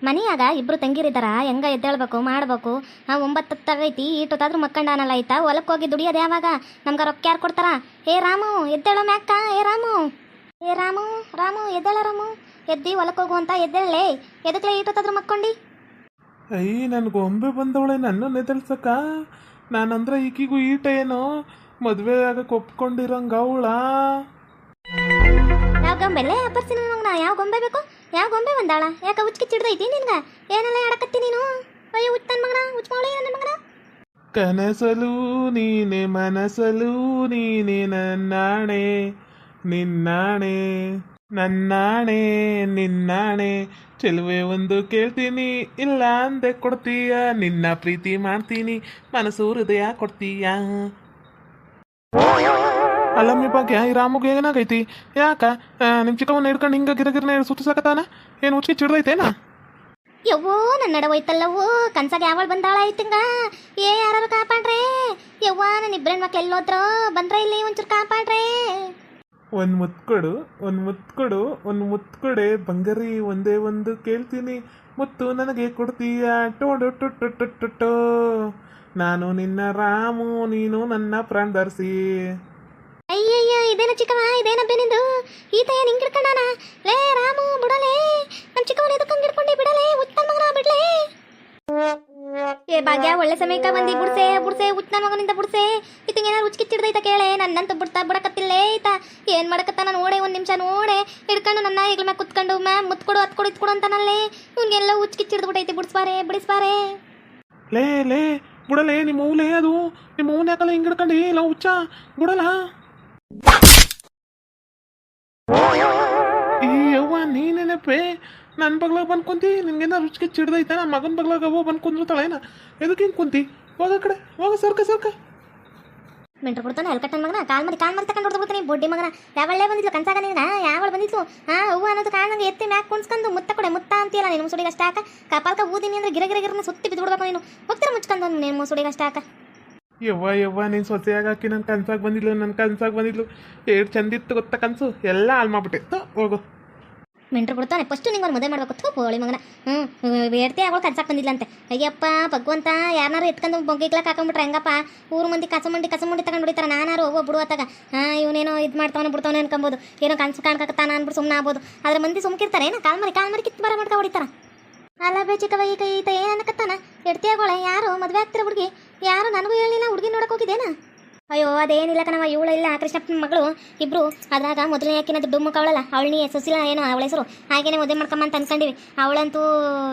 ಮನೆಯಾಗ ಇಬ್ರು ತಂಗಿರಿದ್ದಾರ, ಹೆಂಗ ಎದ್ದೇಳ್ಬೇಕು ಮಾಡಬೇಕು. 9 ಈಟೊತ್ತಾದ್ರೂ ಮಕ್ಕಂಡಾನಲ್ಲ ಆಯ್ತಾ. ಹೊಲಕ್ಕೆ ಹೋಗಿ ದುಡಿಯೋದು ಯಾವಾಗ? ನಮ್ಗೆ ರೊಕ್ಕ ಯಾರು ಕೊಡ್ತಾರ? ಏ ರಾಮು ಎದ್ದೇಳೋ ಮ್ಯಾಕ್ಕ. ಏ ರಾಮು, ಏ ರಾಮು, ರಾಮು ಎದ್ದೇಳ. ರಾಮು ಎದ್ದಿ ಹೊಲಕ್ಕೆ ಹೋಗು ಅಂತ ಎದ್ದೇಳಲೇ. ಎದಕ್ಲೆ ಈಟೊತ್ತಾದ್ರೂ ಮಕ್ಕೊಂಡಿ? ಅಯ್ಯ ನನ್ ಗೊಂಬೆ ಬಂದವಳೆ ನನ್ನ ಎದಳ್ಸಕ್ಕ. ನಾನಂದ್ರೆ ಈಕಿಗೂ ಈಟ ಏನೋ ಮದುವೆ ಆಗಕ್ಕೆ ಒಪ್ಕೊಂಡಿರಂಗ ಅವಳ. ಯಾವ ಗೊಂಬೆಲ್ಲೇ ಅಪ್ಪರ್ಸಿನ ಮಗನ? ಯಾವ ಗೊಂಬೆ ಬೇಕು? ಯಾವ ಗೊಂಬೆ ಬಂದಾಳ? ಯಾಕೆ ಚಿಡ್ದೈತಿ ನಿನ್ಗ? ಏನೆಲ್ಲ ಆಡಕತ್ತಿ ನೀನು? ಅಯ್ಯೋ ಹುಚ್ಚ ನನ್ನ ಮಗನ, ಹುಚ್ಚ ಮೌಳಿ ನನ್ನ ಮಗನ. ಕನಸಲು ನೀನೆ ಮನಸಲು ನೀನೆ ನನ್ನಾಣೆ ನಿನ್ನಾಣೆ ನನ್ನಾಣೆ ನಿನ್ನಾಣೆ. ಚೆಲುವೆ ಒಂದು ಕೇಳ್ತೀನಿ, ಇಲ್ಲ ಅಂದೆ ಕೊಡ್ತೀಯ. ನಿನ್ನ ಪ್ರೀತಿ ಮಾಡ್ತೀನಿ, ಮನಸ್ಸು ಹೃದಯ ಕೊಡ್ತೀಯ. ಅಲ್ಲಮ್ಮಿ ಭಾಗ್ಯ, ಈ ರಾಮುಗೆ ಏನಾಗೈತಿ? ಯಾಕ ನಿಮ್ಮ ಚಿಕ್ಕವನ್ನ ಹಿಡ್ಕೊಂಡು ಹಿಂಗ ಗಿರಗಿರನೆ ಸುತ್ತಿಸಕತ್ತಾನ? ಏನು ಹುಚ್ಚಿ ಚಿಡ್ದೈತೇನ? ಯವ್ವೋ ನನ್ನ ನಡ ಹೋಯ್ತಲ್ಲವೋ, ಕನ್ಸಾಗ ಯಾವಳು ಬಂದಾಳ ಐತಿಂಗ. ಏ ಯಾರು ಕಾಪಾಡ್ರೆ ಯವ್ವ, ನನ್ನ ಇಬ್ಬರ ಮಕ್ಳು ಎಲ್ಲೋದ್ರು? ಬಂದ್ರೆ ಇಲ್ಲಿ ಒಂಚೂರು ಕಾಪಾಡ್ರೆ. ಒಂದು ಮುತ್ಕೊಡು, ಒಂದು ಮುತ್ಕೊಡು, ಒಂದು ಮುತ್ಕೊಡೆ ಬಂಗಾರಿ. ಒಂದೇ ಒಂದು ಕೇಳ್ತೀನಿ, ಮುತ್ತು ನನಗೆ ಕೊಡ್ತೀಯ. ಟೋಡು ಟುಟ್ಟು. ನಾನು ನಿನ್ನ ರಾಮು, ನೀನು ನನ್ನ ಪ್ರಾಣದರ್ಶಿ. ಅಯ್ಯಯ್ಯ, ಇದೇನ ಚಿಕ್ಕವ, ಇದೇನ ಬೇನಿಂದು? ಈತ ಏನು ಹಿಂಗೆ ಹಿಡ್ಕೊಂಡಾನ? ಲೇ ರಾಮು ಬಿಡಲೇ, ನಮ್ಮ ಚಿಕ್ಕವನ ಎದಕ್ಕಂಗೆ ಹಿಡ್ಕೊಂಡು ಬಿಡಲೇ, ಉತ್ತಮ ಮಗನ ಬಿಡ್ಲೇ. ಏ ಭಾಗ್ಯ, ಒಳ್ಳೆ ಸಮಯಕ್ಕೆ ಬಂದು ಬುಡ್ಸೆ ಬುಡ್ಸೆ, ಉತ್ತಮ ಮಗನಿಂದ ಬುಡ್ಸೆ. ಇತ್ತಂಗೇನಾರು ಉಚ್ಕಿಚ್ಚಿಡ್ದೈತ ಕೇಳೆ. ನನ್ನಂತೂ ಬಿಡಕತ್ತಿಲ್ಲೇ ಐತ. ಏನು ಮಾಡಕತ್ತಾನ ನೋಡೆ, ಒಂದು ನಿಮಿಷ ನೋಡೆ. ಹಿಡ್ಕೊಂಡು ನನ್ನ ಈಗಲ ಮ್ಯಾಗ ಕುತ್ಕೊಂಡು ಮ್ಯಾಮ್ ಮುತ್ಕೊಡು ಹತ್ಕೊಡು ಇತ್ಕೊಡು ಅಂತಾನಲ್ಲೇ. ಇವ್ನಿಗೆಲ್ಲ ಉಚ್ಕಿಚ್ಚಿಡ್ದ್ಬಿಟ್ಟೈತಿ. ಬಿಡಿಸ್ಬಾರೆ. ಲೇ ಲೇ ಬಿಡಲೇ, ನಿಮ್ಮ ಹೂಲೇ ಅದು. ನಿಮ್ಮ ಹೂನ ಯಾಕಲ್ಲ ಹಿಂಗೆ ಹಿಡ್ಕೊಂಡು? ಇಲ್ಲ ಹುಚ್ಚ ಬಿಡಲ್ಲ. ಈ ಯವ್ವ ನೀನೇನಪ್ಪೆ ನನ್ನ ಬಗ್ಲಾಗ ಬಂದು ಕುಂತಿ? ನಿನ್ಗೇನ ರುಚಿಗೆ ಚಿಡ್ದೈತ? ನನ್ನ ಮಗನ ಬಗ್ಲಾಗ ಅವ್ವ ಬಂದು ಕುಂದ್ರತಾಳೇನ? ಎದಕ್ಕೆ ಹಿಂಗೆ ಕುಂತಿ? ಹೋಗ ಕಡೆ ಹೋಗ, ಸರ್ಕ. ಮೆಂಟ್ರು ಕೊಡ್ತಾನೆ ಎಲ್ಕಟ್ಟನ ಮಗನ. ಕಾಲ್ ಮಾಡಿ ತಗೊಂಡು ಹೊಡ್ಬಿಡ್ತಾನೆ ಬೊಡ್ಡಿ ಮಗನ. ಯಾವಳ್ಳೇ ಬಂದಿದ್ಲು ಕನ್ಸಾಗ ನೀನ? ಯಾವಳು ಬಂದಿತ್ತು? ಹೂವು ಅನ್ನೋದು ಕಾರಣಂಗೆ ಎತ್ತಿ ಮ್ಯಾಕ್ ಕುಣ್ಸ್ಕೊಂಡು ಮುತ್ತ ಅಂತೀಯಲ್ಲ ನೀನು. ಮುಸುಡಿಗೆ ಅಷ್ಟ ಹಾಕ ಕಪಾಲ್ಕ ಊದಿನಿ ಅಂದ್ರೆ ಗಿರಗಿರಗಿರನ್ನ ಸುತ್ತಿ ಬಿದ್ದುಬಿಡ್ಬೇಕು ನೀನು. ಹೋಗ್ತಾರೆ ಮುಚ್ಕೊಂಡು ನೀನು ಮುಸುಡಿಗೆ ಅಷ್ಟ ಹಾಕ. ಯವ್ವ ನೀನು ಸೊಸೆಯಾಗಿ ಹಾಕಿ ನನ್ನ ಕನ್ಸಾಗಿ ಬಂದಿದ್ಲು. ಎಷ್ಟು ಚಂದಿತ್ತು ಗೊತ್ತಾ ಕನಸು? ಎಲ್ಲ ಹಾಳು ಮಾಡ್ಬಿಟ್ಟೆ. ಹೋಗು. ಮೆಂಟ್ರು ಕೊಡ್ತಾನೆ ಫಸ್ಟು ನಿಂಗೆ ಒಂದು ಮದುವೆ ಮಾಡ್ಬೇಕು. ಹೋಳಿ ಮಗನ. ಬೇಡ್ತಿ ಅವಳು ಕನ್ಸಾಕ್ ಬಂದಿಲ್ಲಂತೆ. ಅಯ್ಯಪ್ಪ ಭಗವಂತ, ಯಾರನ್ನಾರು ಎತ್ಕೊಂಡು ಬೊಗ್ಗಿಗ್ಲಾಕ್ ಹಾಕೊಂಡ್ಬಿಟ್ರೆ ಹೆಂಗಪ್ಪ? ಊರು ಮಂದಿ ಕಸಮಂಡಿ ತಗೊಂಡು ಹೊಡಿತಾರೆ. ನಾನಾರು ಹೋಗೋ ಬಿಡು ಅತ್ತಾಗ. ಇವನೇನೋ ಇದು ಬಿಡ್ತಾವನೆ ಅನ್ಕೊಬೋದು. ಏನೋ ಕನ್ಸು ಕಾಣ್ಕತ್ತಾನ ಅನ್ಬಿಟ್ಟು ಸುಮ್ಮನೆ ಆಗ್ಬೋದು. ಆದ್ರೆ ಮಂದಿ ಸುಮ್ಕಿರ್ತಾರೆ. ಏನೋ ಕಾಲ್ ಮರಿ ಕಿತ್ತು ಬರ ಮಾಡ್ಕೊ ಹೊಡಿತಾರ. ಅಲ್ಲ ಬೇ ಚಿಕ್ಕವ, ಈಗ ಈತ ಏನು ಅನ್ನಕತ್ತಾನ? ಎಡ್ತಿಯಾಗೋಳೆ ಯಾರು ಮದುವೆ ಆಗ್ತಿರ ಹುಡುಗಿ? ಯಾರು ನನಗೂ ಹೇಳಿಲ್ಲ. ಹುಡುಗಿ ನೋಡಕ್ ಹೋಗಿದ್ದೇನ? ಅಯ್ಯೋ ಅದೇನಿಲ್ಲ ಕಣವ, ಇವಳು ಇಲ್ಲ ಕೃಷ್ಣಪ್ಪನ ಮಗಳು ಇಬ್ರು. ಅದ್ರಾಗ ಮೊದಲನೇ ಯಾಕಿನ ದುಡ್ಡು ಮುಖವಳಲ್ಲ ಅವಳನಿ ಸುಶೀಲ ಏನೋ ಅವಳ ಹೆಸರು. ಹಾಗೇನೆ ಮದುವೆ ಮಾಡ್ಕೊಂಬ ಅಂತ ಅನ್ಕೊಂಡಿವಿ. ಅವಳಂತೂ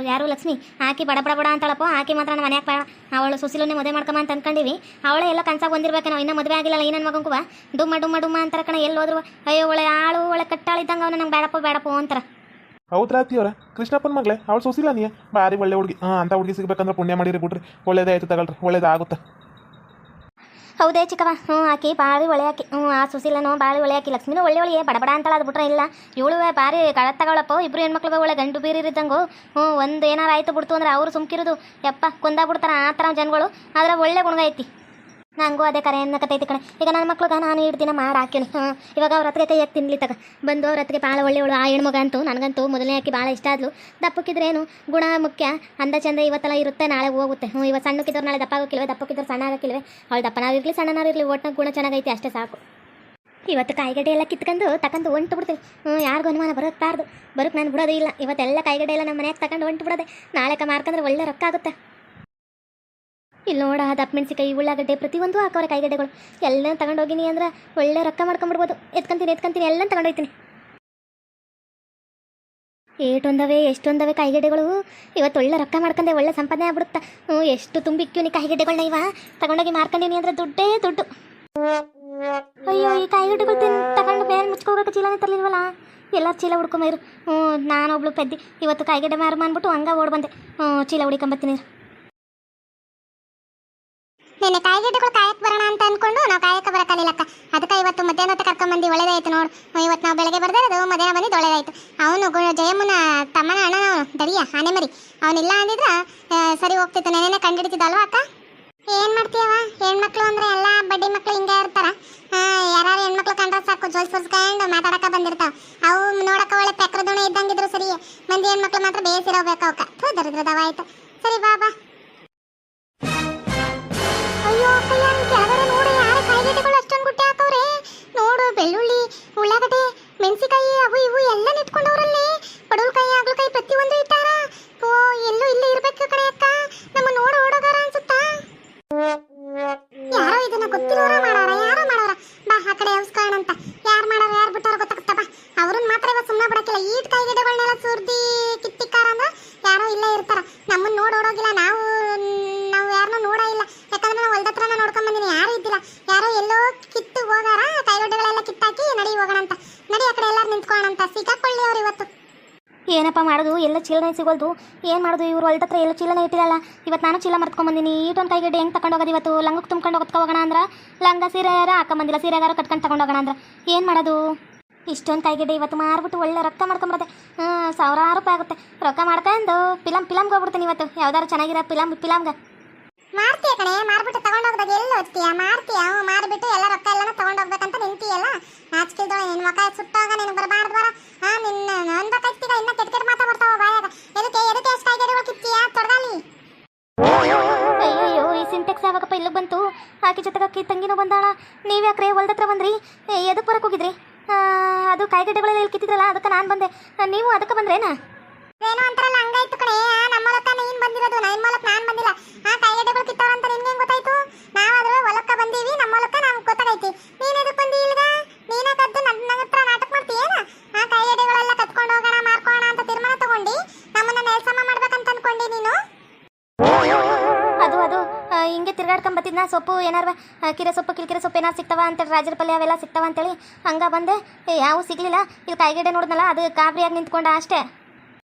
ಯಾರು ಲಕ್ಷ್ಮಿ ಆಕಿ ಬಡ ಅಂತಾಳಪ್ಪ. ಆಕಿ ಮಾತ್ರ ನಮ್ಮ ಮನ್ಯಾಗ ಬೇಡ. ಅವಳು ಸುಶೀಲನ್ನೇ ಮದುವೆ ಮಾಡ್ಕೊಂಬ ಅಂತ ಅನ್ಕೊಂಡಿವಿ. ಅವಳೇ ಎಲ್ಲ ಕನ್ಸಾಗ ಬಂದಿರ್ಬೇಕೇನೋ. ಇನ್ನೂ ಮದುವೆ ಆಗಿಲ್ಲ ಈ ನನ್ನ ಮಗಂಕುವ. ಡುಮ್ಮ ಅಂತಾರ ಕಣ. ಎಲ್ಲಿ ಹೋದ್ರು ಅಯ್ಯೋ ಒಳ್ಳೆ ಆಳು ಒಳ್ಳೆ ಕಟ್ಟಾಳಿದ್ದಂಗೆ ಅವನ ನಂಗೆ ಬೇಡಪ್ಪ ಅಂತಾರ. ಹೌದ್ರಾತಿಯವ್ರ, ಕೃಷ್ಣಪ್ಪನ ಮಗಳೇ ಅವಳು ಸೊಸಿಲ್ಲ ನೀ ಭಾರಿ ಒಳ್ಳೆ ಹುಡುಗಿ. ಅಂತ ಹುಡುಗಿ ಸಿಗ್ಬೇಕಂದ್ರೆ ಪುಣ್ಯ ಮಾಡಿರಿ ಬಿಡ್ರಿ. ಒಳ್ಳೇದೇ ಆಯ್ತು ತಗೊಳ್ರಿ, ಒಳ್ಳೇದಾಗುತ್ತೆ. ಹೌದೇ ಚಿಕ್ಕವ, ಆಕಿ ಭಾರಿ ಒಳ್ಳೆ ಆಕಿ. ಆ ಸುಶೀಲನು ಭಾರಿ ಒಳ್ಳೆ ಆಕಿ. ಲಕ್ಷ್ಮಿನೂ ಒಳ್ಳೆ ಬಡ ಅಂತಲ್ಲ. ಅದು ಬಿಟ್ರೆ ಇಲ್ಲ ಇವಳು ಭಾರಿ ಕಳತ್ ತಗೊಳಪ್ಪ. ಇಬ್ರು ಹೆಣ್ಮಕ್ಳು ಒಳ್ಳೆ ಗಂಡು ಬೀರಿದ್ದಂಗು. ಒಂದು ಏನಾರು ಆಯ್ತು ಬಿಡ್ತು ಅಂದ್ರೆ ಅವರು ಸುಮ್ಕಿರೋದು ಯಪ್ಪ ಕೊಂದಾಗ್ಬಿಡ್ತಾರ ಆ ಥರ ಜನಗಳು. ಆದ್ರೆ ಒಳ್ಳೆ ಗುಣ ಐತಿ. ನನಗೂ ಅದೇ ಕರೆ ಅನ್ನಕತ್ತೈತಿ ಕಣೆ. ಈಗ ನನ್ನ ಮಕ್ಳಿಗೆ ನಾನು 2 ದಿನ ಮಾಡಿ ಹಾಕಿನಿ. ಇವಾಗ ಅವ್ರ ಹತ್ತಿಗೆ ಕೈಯಾಗಿ ತಿನ್ಲಿ ತಗ ಬಂದು ಅವ್ರ ಹತ್ತಿಗೆ ಭಾಳ ಒಳ್ಳೆಯವಳು. ಆ ಹೆಣ್ಮಗ ಅಂತೂ ನನಗಂತೂ ಮೊದಲನೇ ಆಕಿ ಭಾಳ ಇಷ್ಟ ಆದ್ಲು. ದಪ್ಪಕ್ಕಿದ್ರೇನು ಗುಣ ಮುಖ್ಯ. ಅಂದ ಚಂದ ಇವತ್ತೆಲ್ಲ ಇರುತ್ತೆ, ನಾಳೆ ಹೋಗುತ್ತೆ. ಇವತ್ತು ಸಣ್ಣಕ್ಕಿದ್ರು ನಾಳೆ ದಪ್ಪಕ್ಕಿದ್ರು ಸಣ್ಣ ಆಗಕ್ಕಿಲ್ವೇ? ಅವಳು ದಪ್ಪನಾಗಿರಲಿ ಸಣ್ಣನಾಗಿರಲಿ ಒಟ್ಟಿನಾಗ ಗುಣ ಚೆನ್ನಾಗೈತಿ ಅಷ್ಟೇ ಸಾಕು. ಇವತ್ತು ಕಾಯಿಗಡ್ಡೆ ಎಲ್ಲ ಕಿತ್ಕೊಂಡು ತಗೊಂಡು ಹೊಂಟು ಬಿಡ್ತೀವಿ. ಯಾರಿಗೂ ಅನುಮಾನ ಬರೋಕ್ಬಾರ್ದು. ನಾನು ಬಿಡೋದೇ ಇಲ್ಲ. ಇವತ್ತೆಲ್ಲ ಕಾಯಿಗಡ್ಡೆ ಎಲ್ಲ ನಮ್ಮ ಮನೆಯಾಗ ತಗೊಂಡು ಹೊಂಟು ಬಿಡೋದೆ. ನಾಳೆ ಮಾರ್ಕಂದ್ರೆ ಒಳ್ಳೆ ರೊಕ್ಕ ಆಗುತ್ತೆ. ಇಲ್ಲಿ ನೋಡ ದಪ್ಪ ಮೆಣಸಿಕಾಯಿ ಉಳ್ಳಾಗಡ್ಡೆ ಪ್ರತಿಯೊಂದು ಹಾಕೋರೆ ಕಾಯಿಗಡ್ಡೆಗಳು. ಎಲ್ಲ ತಗೊಂಡೋಗಿನಿ ಅಂದ್ರೆ ಒಳ್ಳೆ ರೊಕ್ಕ ಮಾಡ್ಕೊಂಬಿಡ್ಬೋದು. ಎತ್ಕೊಂತೀನಿ ಎಲ್ಲ ತಗೊಂಡೋಗ್ತೀನಿ. ಎಷ್ಟೊಂದವೆ ಕಾಯಿಗಡ್ಡೆಗಳು. ಇವತ್ತು ಒಳ್ಳೆ ರೊಕ್ಕ ಮಾಡ್ಕೊಂಡೆ, ಒಳ್ಳೆ ಸಂಪಾದನೆ ಆಗ್ಬಿಡುತ್ತಾ. ಎಷ್ಟು ತುಂಬಿಕ್ಕಿವ್ನಿ ಕಾಯಿಗಡ್ಡೆಗಳನ್ನ. ಇವ ತಗೊಂಡೋಗಿ ಮಾರ್ಕೊಂಡಿನಿ ಅಂದ್ರೆ ದುಡ್ಡು. ಅಯ್ಯೋ ಈ ಕಾಯಿಗಡ್ಡೆಗಳು ತಗೊಂಡು ಬೇರೆ ಮುಚ್ಕೋಬೇಕು. ಚೀಲನೇ ತರಲಿಲ್ವಲ್ಲ. ಎಲ್ಲರೂ ಚೀಲ ಹುಡ್ಕೊಂಬರು. ನಾನೊಬ್ಳು ಪೆದ್ದಿ ಇವತ್ತು ಕಾಯಿಗಡ್ಡೆ ಮಾರು ಮಾಡ್ಬಿಟ್ಟು ಹಂಗ ಓಡ್ ಬಂದೆ. ಚೀಲ ಹುಡ್ಕೊಂಬತ್ತೀನಿ. ನೆನೆ ಕಾಯಿಗಡ್ಡೆಗಳು ಕಾಯಕ್ಕೆ ಬರೋಣ ಅಂತ ಅನ್ಕೊಂಡು ನಾವು ಕಾಯಕ್ಕೆ ಬರಕಾಲಿಲ್ಲಕ್ಕ. ಅದಕ್ಕೆ ಇವತ್ತು ಮಧ್ಯಾಹ್ನ ಹೊತ್ತು ಕರ್ಕೊಂಡ್ಬಂದು ಒಳ್ಳೇದಾಯ್ತು ನೋಡು. ಇವತ್ತು ನಾವು ಬೆಳಗ್ಗೆ ಬರ್ದೆ ಅದು ಮಧ್ಯಾಹ್ನ ಬಂದಿದ್ದು ಒಳ್ಳೇದಾಯ್ತು. ಅವನು ಜಯಮ್ಮನ ತಮ್ಮನ ಅಣ್ಣ ದಡಿಯ ಆನೆ ಮರಿ ಅವನಿಲ್ಲ ಅಂದಿದ್ರೆ ಸರಿ ಹೋಗ್ತಿತ್ತು. ನೆನೆ ಕಂಡಿಡ್ತಿದ್ದಲ್ವ ಅಕ್ಕ? ಏನು ಮಾಡ್ತೀಯವ? ಹೆಣ್ಮಕ್ಳು ಅಂದರೆ ಎಲ್ಲ ಬಡ್ಡಿ ಮಕ್ಳು ಹಿಂಗೆ ಇರ್ತಾರ. ಯಾರು ಹೆಣ್ಮಕ್ಳು ಕಂಡ್ರೆ ಸಾಕು ಜೋಲ್ ಸುರ್ಸ್ಕೊಂಡು ಮಾತಾಡಕ್ಕೆ ಬಂದಿರ್ತಾವ. ಅವು ನೋಡಕ್ಕೆ ಒಳ್ಳೆ ಪೆಕ್ರದೋಣ ಇದ್ದಂಗಿದ್ರು ಸರಿ. ಮಂದಿ ಹೆಣ್ಮಕ್ಳು ಮಾತ್ರ ಬೇಸಿರೋಬೇಕು ಅವಕ್ಕ ದರಿದ್ರದವ ಆಯ್ತು. ಸರಿ ಬಾ ಬಾ. ಅಯ್ಯೋ ಅಕ್ಕಯ್ಯ ನಿನ್ ಕೆಳಗಡೆ ನೋಡು ಯಾರ ಕಾಯಿಗೆಡ್ಡೆಗಳು ಅಷ್ಟೊಂದು ಗುಟ್ಟೆ ಹಾಕವ್ರೆ ನೋಡು. ಬೆಳ್ಳುಳ್ಳಿ, ಉಳ್ಳಾಗಡ್ಡೆ, ಮೆಣಸಿಕಾಯಿ ಅವು ಇವು ಎಲ್ಲ ನಿಂತ್ಕೊಂಡವ್ರಲ್ಲಿ. ಪಡವಲಕಾಯಿ, ಹಾಗಲಕಾಯಿ ಪ್ರತಿಯೊಂದು ಇಟ್ಟಾರ. ಓ ಎಲ್ಲೂ ಇಲ್ಲೇ ಇರ್ಬೇಕು ಕಡೆ ಅಕ್ಕ. ನಮ್ಮ ನೋಡು ಓಡೋಗಾರ ಅನ್ಸುತ್ತಾ. ಯಾರೋ ಇದನ್ನ ಗೊತ್ತಿರೋರ ಮಾಡೋರ, ಯಾರೋ ಮಾಡೋರ. ಬಾ ಆ ಕಡೆ ಅವಸ್ಕರಣ ಅಂತ ಯಾರು ಮಾಡೋರು ಯಾರು ಬಿಟ್ಟವ್ರ ಗೊತ್ತಾಗುತ್ತ. ಬಾ ಅವ್ರನ್ನ ಮಾತ್ರ ಇವತ್ತು ಸುಮ್ಮನೆ ಬಿಡಕ್ಕಿಲ್ಲ. ಈಟ್ ಕಾಯಿಗೆಡ್ಡೆಗಳನ್ನೆಲ್ಲ ಸುರ್ದಿ ಕಿತ್ತಿಕ್ಕಾರ ಅಂದ್ರ ಯಾರೋ ಇಲ್ಲೇ ಇರ್ತಾರ. ನಮ್ಮನ್ನ ನೋಡೋಗಿಲ್ಲ, ನಾವು ಯಾರನ್ನೂ ನೋಡ ಇಲ್ಲ. ಯಾಕಂದ್ರೆ ನಾವು ಹೊಲ್ದತ್ರನ ನೋಡ್ಕೊಂಡ್ ಬಂದಿನಿ, ಯಾರು ಇದ್ದಿಲ್ಲ. ಯಾರೋ ಎಲ್ಲೋ ಕಿತ್ತು ಹೋಗಾರ. ಕಾಯಿಗೆಡ್ಡೆಗಳೆಲ್ಲ ಕಿತ್ತಾಕಿ ನಡಿ ಹೋಗೋಣ ಅಂತ. ನಡಿ ಆ ಕಡೆ ಎಲ್ಲಾರು ನಿಂತ್ಕೊಳ್ಳೋಣ ಅಂತ. ಸಿಕ್ಕಾಕೊಳ್ಳಿ ಅವ್ರು ಇವತ್ತು. ಏನಪ್ಪ ಮಾಡೋದು, ಎಲ್ಲ ಚೀಲನೆ ಸಿಗೋಲ್ದು. ಏನು ಮಾಡೋದು, ಇವ್ರು ಹೊಲ್ದ ಹತ್ರ ಎಲ್ಲ ಚೀಲನೆ ಇಟ್ಟಿರಲ್ಲ. ಇವತ್ತು ನಾನು ಚೀಲ ಮರ್ತ್ಕೊಂಬಂದಿನಿ. ಈಟೊಂದು ಕೈಗೆಡ್ಡೆ ಹೆಂಗೆ ತಗೊಂಡು ಹೋಗೋದು ಇವತ್ತು. ಲಂಗಕ್ಕೆ ತುಂಬ್ಕೊಂಡು ಹೋಗೋಣ ಅಂದ್ರೆ ಲಂಗ ಸೀರೆಯಾರ ಹಾಕೊಂಬಂದಿಲ್ಲ, ಸೀರೆಗಾರ ಕಟ್ಕೊಂಡು ತಗೊಂಡು ಹೋಗೋಣ ಅಂದ್ರೆ ಏನು ಮಾಡೋದು. ಇಷ್ಟೊಂದು ಕೈಗೆಡ್ಡೆ ಇವತ್ತು ಮಾರ್ಬಿಟ್ಟು ಒಳ್ಳೆ ರೊಕ್ಕ ಮಾಡ್ಕೊಂಬರದೆ. ಸಾವಿರಾರು ರೂಪಾಯಿ ಆಗುತ್ತೆ. ರೊಕ್ಕ ಮಾಡ್ಕೊಂಡು ಫಿಲಮ್ಗೆ ಹೋಗ್ಬಿಡ್ತೀನಿ ಇವತ್ತು. ಯಾವ್ದಾರು ಚೆನ್ನಾಗಿರೋ ಫಿಲಮ್ಗೆ ಮಾರ್ತೀಯ ಕಣೆ. ಮಾರ್ಬಿಟ್ಟು ತಗೊಂಡೋಗ್ದಾಗ ಎಲ್ಲ ಓದ್ತೀಯ ಮಾರ್ತೀಯ. ಮಾರ್ಬಿಟ್ಟು ಎಲ್ಲ ರೊಕ್ಕ ಎಲ್ಲಾನು ತಗೊಂಡೋಗ್ಬೇಕಂತ ನಿಂತೀಯಲ್ಲ. ನಾಚಿಕೆಲ್ದೊಳೆ ನಿನ್ನ ಮಕ ಸುಟ್ಟಾಗ ನಿನಗೆ ಬರಬಾರ್ದು ಬರ. ನಿನ್ನ ಅನ್ಬೇಕಾಗ್ತೀಗ ಇನ್ನ ಕೆಟ್ಟ ಮಾತಾ ಬರ್ತಾವ ಬಾಯಾಗ. ಎದಕ್ಕೆ ಎಷ್ಟು ಕಾಯಿಗೆಡ್ಡೆಗಳು ಕಿತ್ತೀಯ ತೊಡಗಾಲಿ. ಅಯ್ಯೋ ಈ ಸಿಂಟೆಕ್ಸ್ ಯಾವಾಗಪ್ಪ ಇಲ್ಲಿಗೆ ಬಂತು. ಆಕೆ ಜೊತೆಗೆ ಅಕ್ಕಿ ತಂಗಿನೂ ಬಂದಾಳ. ನೀವ್ಯಾಕ್ರೆ ಹೊಲ್ದ ಹತ್ರ ಬಂದ್ರಿ? ಎದಕ್ಕೆ ಬರಕ್ಕೆ ಹೋಗಿದ್ರಿ? ಅದು ಕಾಯಿಗೆಡ್ಡೆಗಳೆಲ್ಲ ಇಲ್ಲಿ ಕಿತ್ತಿದ್ರಲ್ಲ, ಅದಕ್ಕೆ ನಾನು ಬಂದೆ. ನೀವು ಅದಕ್ಕೆ ಬಂದ್ರೇನಾ? ಏನೋ ಅಂತಾರಲ್ಲ ಹಂಗಾಯ್ತು ಕಣೆ. ನಮ್ಮ ಹೊಲಕ್ಕ ನೀನ್ ಬಂದಿರೋದು, ನಿಮ್ಮ ಹೊಲಕ್ಕೆ ನಾನು ಬಂದಿಲ್ಲ. ಕಾಯಿಗೆಡ್ಡೆಗಳು ಕಿತ್ತವ್ರಂತ ನಿನ್ಗೆ ಹೆಂಗ್ ಗೊತ್ತಾಯ್ತು? ನಾವಾದ್ರೂ ಹೊಲಕ್ಕ ಬಂದೀವಿ, ನಮ್ಮ ಹೊಲಕ್ಕ ನಮ್ಗೆ ಗೊತ್ತಾಗೈತಿ. ನೀನ್ ಎದಕ್ಕೆ ಬಂದಿ ಇಲ್ಗ? ನೀನೇ ಕದ್ದು ನನ್ನ ಹತ್ರ ನಾಟಕ ಮಾಡ್ತೀಯೇನ? ಕಾಯಿಗೆಡ್ಡೆಗಳೆಲ್ಲ ಕತ್ಕೊಂಡು ಹೋಗೋಣ ಮಾರ್ಕೋಣ ಅಂತ ತೀರ್ಮಾನ ತಗೊಂಡು ನಮ್ಮನ್ನ ನೆಲ್ಸಮ ಮಾಡ್ಬೇಕಂತ ಅನ್ಕೊಂಡಿ ನೀನು? ಅದು ಹಿಂಗೆ ತಿರ್ಗಾಡ್ಕೊಂಡ್ ಬತ್ತಿದ್ನ. ಸೊಪ್ಪು ಏನಾರು ಕಿರೆ ಸೊಪ್ಪು ಕಿರಿಕಿರೆ ಸೊಪ್ಪು ಏನಾರು ಸಿಗ್ತಾವ ಅಂತೇಳಿ, ರಾಜರ ಪಲ್ಯ ಅವೆಲ್ಲ ಸಿಗ್ತಾವ ಅಂತೇಳಿ ಹಂಗೆ ಬಂದೆ. ಯಾವ ಸಿಗ್ಲಿಲ್ಲ. ಇಲ್ಲಿ ಕಾಯಿಗೆಡ್ಡೆ ನೋಡಿದ್ನಲ್ಲ, ಅದು ಕಾಬ್ರಿಯಾಗಿ ನಿಂತ್ಕೊಂಡ ಅಷ್ಟೇ.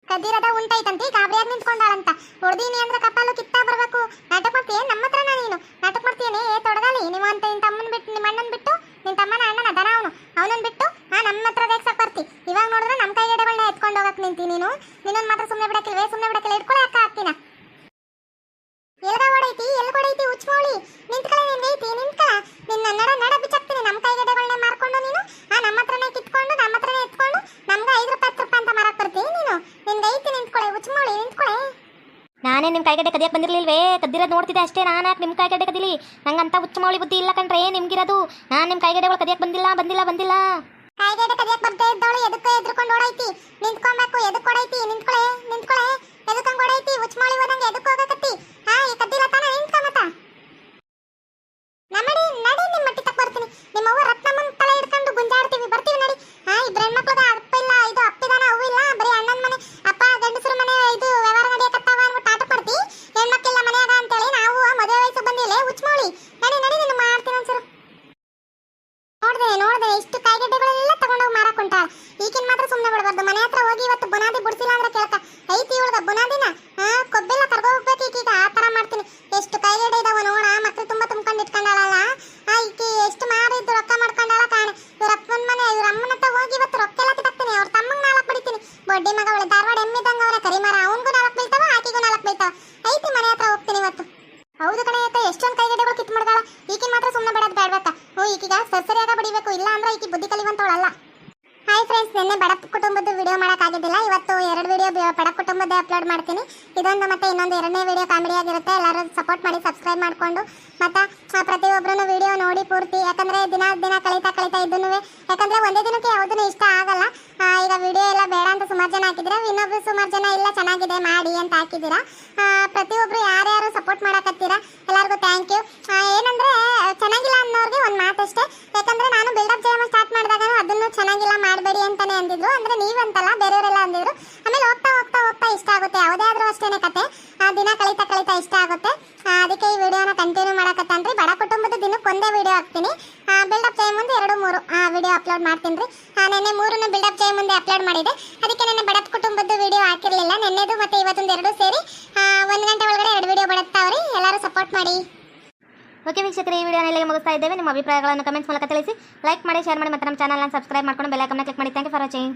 ಕದ್ದಿರದ ಉಂಟಾಯ್ತಂತಿ ಕಾಬ್ರಿಯಾಗಿ ನಿಂತ್ಕೊಂಡಾಳಂತ. ಹೊಡ್ದೀನಿ ಅಂದ್ರೆ ಕಪ್ಪಲು ಕಿತ್ತಾ ಬರ್ಬೇಕು. ನಾಟಕ ಮಾಡ್ತೀಯ ನಮ್ಮ ಹತ್ರನ ನೀನು? ನಾಟಕ ಮಾಡ್ತೀಯನೇ ತೊಡಗಾಲಿ. ನೀವು ಅಂತ ನಿನ್ನ ತಮ್ಮನ ಬಿಟ್ಟು, ನಿಮ್ಮ ಅಣ್ಣನ ಬಿಟ್ಟು, ನಿನ್ನ ತಮ್ಮನ ಅಣ್ಣನ ದನ ಅವನನ್ನ ಬಿಟ್ಟು ನಮ್ಮ ಹತ್ರ ರೇಗ್ಸಕ್ ಬರ್ತಿ. ಇವಾಗ ನೋಡಿದ್ರೆ ನಮ್ಮ ಕೈಗೆಡ್ಡೆಗಳನ್ನ ಎತ್ಕೊಂಡು ಹೋಗಕ್ ನಿಂತಿ ನೀನು. ನಿನ್ನೊಂದು ಮಾತ್ರ ಸುಮ್ಮನೆ ಬಿಡಕ್ಕಿಲ್ವೇ? ಸುಮ್ಮನೆ ಬಿಡಕ್ಕಿಲ್ಲ. ಇಟ್ಕೊಳ್ಳಿ ಅಕ್ಕ ಹಾಕ್ತೀನ. ಎಲ್ಗ ಹೊಡೈತಿ ಎಲ್ಲಿ ಹೊಡೈತಿ ಉಚ್ಮೋಳಿ ನಿಂತ್ಕಳ. ನಿನ್ಗೈತಿ ನಿಂತ್ಕಳ. ನಿನ್ನ ನಡ ಬಿಚ್ಚಾಕ್ತೀನಿ. ನಮ್ಮ ಕೈಗೆಡ್ಡೆಗಳನ್ನೇ ಮಾರ್ಕೊಂಡು ನೀನು ನಮ್ಮ ಹತ್ರನೇ ಕಿತ್ಕೊಂಡು ನಮ್ಮ ಹತ್ರನೇ ಎತ್ಕೊಂಡು ನಮ್ಗೆ 5 ರೂಪಾಯಿ 10 ರೂಪಾಯಿ ಅಂತ ಮಾರಕ್ ಬರ್ತೀನಿ ನೀನು. ನಿನ್ಗೈತಿ ನಿಂತ್ಕೊಳೆ ಉಚ್ಮೋಳಿ ನಿಂತ್ಕೊಳೆ. ನಾನೇ ನಿಮ್ಮ ಕಾಯಿಗೆಡ್ಡೆ ಕದಿಯಕ್ಕೆ ಬಂದಿರಲಿಲ್ವೇ? ಕದ್ದಿರೋದು ನೋಡ್ತಿದ್ದೆ ಅಷ್ಟೇ. ನಾನು ಯಾಕೆ ನಿಮ್ಮ ಕಾಯಿಗೆಡ್ಡೆ ಕದಿಲಿ? ನಂಗಂತ ಉಚ್ಚಮೌಳಿ ಬುದ್ಧಿ ಇಲ್ಲ ಕಣ್ರೆ ನಿಮ್ಗಿರೋದು. ನಾನು ನಿಮ್ಮ ಕಾಯಿಗೆಡ್ಡೆಗಳು ಕದಿಯಕ್ಕೆ ಬಂದಿಲ್ಲ. ಕಾಯಿಗೆಡ್ಡೆ ಕದಿಯಕ್ಕೆ ಬರ್ತಾ ಇದ್ದವಳು ಎದಕ್ಕೆ ಎದ್ರುಕೊಂಡು ಓಡೈತಿ? ನಿಂತ್ಕೊಬೇಕು. ಎದಕ್ಕೆ ಹೊಡೈತಿ? ನಿಂತ್ಕೊಳೆ. ಎದಕ್ಕಂಗೆ ಹೊಡೈತಿ? ಉಚ್ಮೋಳಿ ಹೋದಂಗೆ ಎದಕ್ಕೆ ಹೋಗಕತ್ತಿ? ಈ ಕದ್ದಿಲ್ಲ ತಾನ ನಿಂತ್ಕೊಂಬತ್ತ. ನಡಿ ನಿಮ್ಮ ಮಟ್ಟಿ ತಕ್ಕ ಬರ್ತೀನಿ. ನಿಮ್ಮ ಅವ್ವ ರತ್ನಮ್ಮನ ತಲೆ ಹಿಡ್ಕೊಂಡು ಗುಂಜಾಡ್ತೀವಿ. ಬರ್ತೀವಿ ನಡಿ. ಇಬ್ಬರು ಹೆಣ್ಮಕ್ಳಿಗೆ ಅಪ್ಪ ಇಲ್ಲ, ಇದು ಅಪ್ಪಿದಾನ ಅವು ಇಲ್ಲ. ಬರೀ ಅಣ್ಣನ ಮನೆ ಅಪ್ಪ ಗಂಡಸರ ಮನೆ ಇದು ವ್ಯವಹಾರ ನಡೆಯಕತ್ತಾವ ಅಂದ್ಬಿಟ್ಟು ಆಟ ಮಾಡ್ತಿ. ಹೆಣ್ಮಕ್ಳಿಲ್ಲ ಮನೆಯಾಗ ಅಂತೇಳಿ ನಾವು ಮದುವೆ ವಯಸ್ಸಿಗೆ ಬಂದಿಲ್ಲ ಉಚ್ಮೋಳಿ. ನಡಿ ನಿನ್ನ ಮಾಡ್ತೀನಿ ಒಂದ್ಸರು. ನೋಡ್ದೆ ಇಷ್ಟು ಕಾಯಿಗೆಡ್ಡೆಗಳೆಲ್ಲ ತಗೊಂಡೋಗಿ ಮಾರಕ್ ಉಂಟಾಳ. ಈಗಿನ ಮಾತ್ರ ಸುಮ್ಮನೆ ಬಿಡಬಾರ್ದು. ಮನೆ ಹತ್ರ ಹೋಗಿ ಇವತ್ತು ಬುನಾದಿ ಬಿಡ್ಸಿಲ್ಲ ಅಂದ್ರೆ ಕೇಳ್ಕ ಐತಿ ಇವಳ್ಗ ಬುನಾದಿನ. ಕೊಬ್ಬೆಲ್ಲ ಕರ್ಗೋ ಹೋಗ್ಬೇಕು ಈಗೀಗ. ಆ ತರ ಮಾಡ್ತೀನಿ. ಎಷ್ಟು ಕಾಯಿಗೆಡ್ಡೆ ಇದಾವ ನೋಡ. ಮಕ್ಳು ತುಂಬಾ ತುಂಬ್ಕೊಂಡು ಇಟ್ಕೊಂಡಾಳಲ್ಲ. ಈಕಿ ಎಷ್ಟು ಮಾರಿದ್ದು ರೊಕ್ಕ ಮಾಡ್ಕೊಂಡಾಳ ಕಾಣೆ. ಇವ್ರ ಅಪ್ಪನ ಮನೆ ಇವ್ರ ಅಮ್ಮನ ಹತ್ರ ಹೋಗಿ ಇವತ್ತು ರೊಕ್ಕ ಎಲ್ಲ ಕಿತ್ತಾಕ್ತೀನಿ. ಅವ್ರ ತಮ್ಮಂಗೆ 4 ಬಡಿತೀನಿ. ಬಡ್ಡಿ ಮಗ ಅವಳೆ ಧಾರವಾಡ ಎಮ್ಮಿದಂಗ ಅವನ ಕರಿಮರ. ಅವನಿಗೂ 4 ಬೀಳ್ತಾವ, ಆಕಿಗೂ 4 ಬೀಳ್ತಾವ. ಐತಿ ಮನೆ ಹತ್ರ ಹೋಗ್ತೀನಿ ಇವತ್ತು. ಹೌದು ಕಣೆ ಅಕ್ಕ, ಎಷ್ಟೊಂದು ಕೈಗೆಡ್ಡೆಗಳು ಕಿತ್ತು ಮಾಡ್ದಾಳ. ಈಕಿನ ಮಾತ್ರ ಸುಮ್ಮನೆ ಬಿಡೋದು ಬೇಡಬೇಕ. ಈಗೀಗ ಸರಿಯಾಗ ಬಡಿಬೇಕು. ಇಲ್ಲ ಅಂದ್ರೆ ಈಕಿ ಬುದ್ಧಿ ಕಲಿವಂತವಳಲ್ಲ. ಹಾಯ್ ಫ್ರೆಂಡ್ಸ್, ನಿನ್ನೆ ಬಡ ಕುಟುಂಬದ ವಿಡಿಯೋ ಮಾಡೋಕ್ಕಾಗಿದ್ದಿಲ್ಲ. ಇವತ್ತು 2 ವಿಡಿಯೋ ಬಡ ಕುಟುಂಬದ ಅಪ್ಲೋಡ್ ಮಾಡ್ತೀನಿ. ಇದೊಂದು ಮತ್ತೆ ಇನ್ನೊಂದು 2ನೇ ವಿಡಿಯೋ ಕಾಮಿಡಿ ಆಗಿರುತ್ತೆ. ಎಲ್ಲರೂ ಸಪೋರ್ಟ್ ಮಾಡಿ ಸಬ್ಸ್ಕ್ರೈಬ್ ಮಾಡಿಕೊಂಡು ಮತ್ತು ಪ್ರತಿಯೊಬ್ಬರೂ ವಿಡಿಯೋ ನೋಡಿ ಪೂರ್ತಿ. ಯಾಕಂದರೆ ದಿನ ಕಳೀತಾ ಇದ್ದನು. ಯಾಕಂದರೆ ಒಂದೇ ದಿನಕ್ಕೆ ಯಾವುದೂ ಇಷ್ಟ ಆಗಲ್ಲ. ಈಗ ವಿಡಿಯೋ ಎಲ್ಲ ಬೇಡ ಅಂತ ಸುಮಾರು ಜನ ಹಾಕಿದ್ದೀರಾ. ಇನ್ನೊಬ್ರು ಸುಮಾರು ಜನ ಇಲ್ಲ ಚೆನ್ನಾಗಿದೆ ಮಾಡಿ ಅಂತ ಹಾಕಿದ್ದೀರಾ. ಪ್ರತಿಯೊಬ್ಬರು ಯಾರ್ಯಾರು ಸಪೋರ್ಟ್ ಮಾಡಕತ್ತೀರಾ ಎಲ್ಲರಿಗೂ ಥ್ಯಾಂಕ್ ಯು. ಏನಂದರೆ ಚೆನ್ನಾಗಿಲ್ಲ ಅನ್ನೋರಿಗೆ ಒಂದು ಮಾತಷ್ಟೇ. ಯಾಕಂದರೆ ನಾನು ಬಿಲ್ಡಪ್ ಜಯಮ ಸ್ಟಾರ್ಟ್ ಮಾಡಿದಾಗ ಅದನ್ನು ಚೆನ್ನಾಗಿಲ್ಲ ಮಾಡಬೇಡಿ ಅಂತಲೇ ಅಂದಿದ್ರು. ಅಂದರೆ ನೀವಂತಲ್ಲ, ಬೇರೆಯವರೆಲ್ಲ ಅಂದಿದ್ರು. ಆಮೇಲೆ ಹೋಗ್ತಾ ಇಷ್ಟ ಆಗುತ್ತೆ. ಯಾವುದೇ ಆದರೂ ಅಷ್ಟೇ ಕತೆ. ದಿನ ಕಳೀತಾ ಇಷ್ಟ ಆಗುತ್ತೆ. ಅದಕ್ಕೆ ಈ ವಿಡಿಯೋನ ಕಂಟಿನ್ಯೂ ಮಾಡಕತ್ತನ್ರಿ. ಬಡ ಕುಟುಂಬದ ದಿನಕ್ಕೊಂದೇ ವಿಡಿಯೋ ಹಾಕ್ತೀನಿ. ಬಿಲ್ಡಪ್ ಜಯ ಮುಂದೆ 2-3 ವಿಡಿಯೋ ಅಪ್ಲೋಡ್ ಮಾಡ್ತೀನಿ ರೀ. ನೆನ್ನೆ 3 ಬಿಲ್ಡಪ್ ಜಯ ಮುಂದೆ ಅಪ್ಲೋಡ್ ಮಾಡಿದೆ. ಅದಕ್ಕೆ ನೆನ್ನೆ ಬಡ ಕುಟುಂಬದ ವಿಡಿಯೋ ಹಾಕಿರಲಿಲ್ಲ. ನೆನ್ನೆದು ಮತ್ತು ಇವತ್ತೊಂದು 2 ಸೇರಿ 1 ಗಂಟೆ ಒಳಗಡೆ 2 ವಿಡಿಯೋ ಬಡುತ್ತಾವ್ರಿ. ಎಲ್ಲರೂ ಸಪೋರ್ಟ್ ಮಾಡಿ. ಓಕೆ ವೀಕ್ಷಕರೇ, ಈ ವಿಡಿಯೋನ ಇಲ್ಲಿಗೆ ಮುಗಿಸ್ತಾ ಇದ್ದೇವೆ. ನಿಮ್ಮ ಅಭಿಪ್ರಾಯಗಳನ್ನು ಕಮೆಂಟ್ಸ್ ಮೂಲಕ ತಿಳಿಸಿ. ಲೈಕ್ ಮಾಡಿ, ಶೇರ್ ಮಾಡಿ ಮತ್ತು ನಮ್ಮ ಚಾನಲ್ನ ಸಬ್ಸ್ಕ್ರೈಬ್ ಮಾಡ್ಕೊಂಡು ಬೆಲ್ ಐಕಾನ್ನ ಕ್ಲಿಕ್ ಮಾಡಿ. Thank you for watching.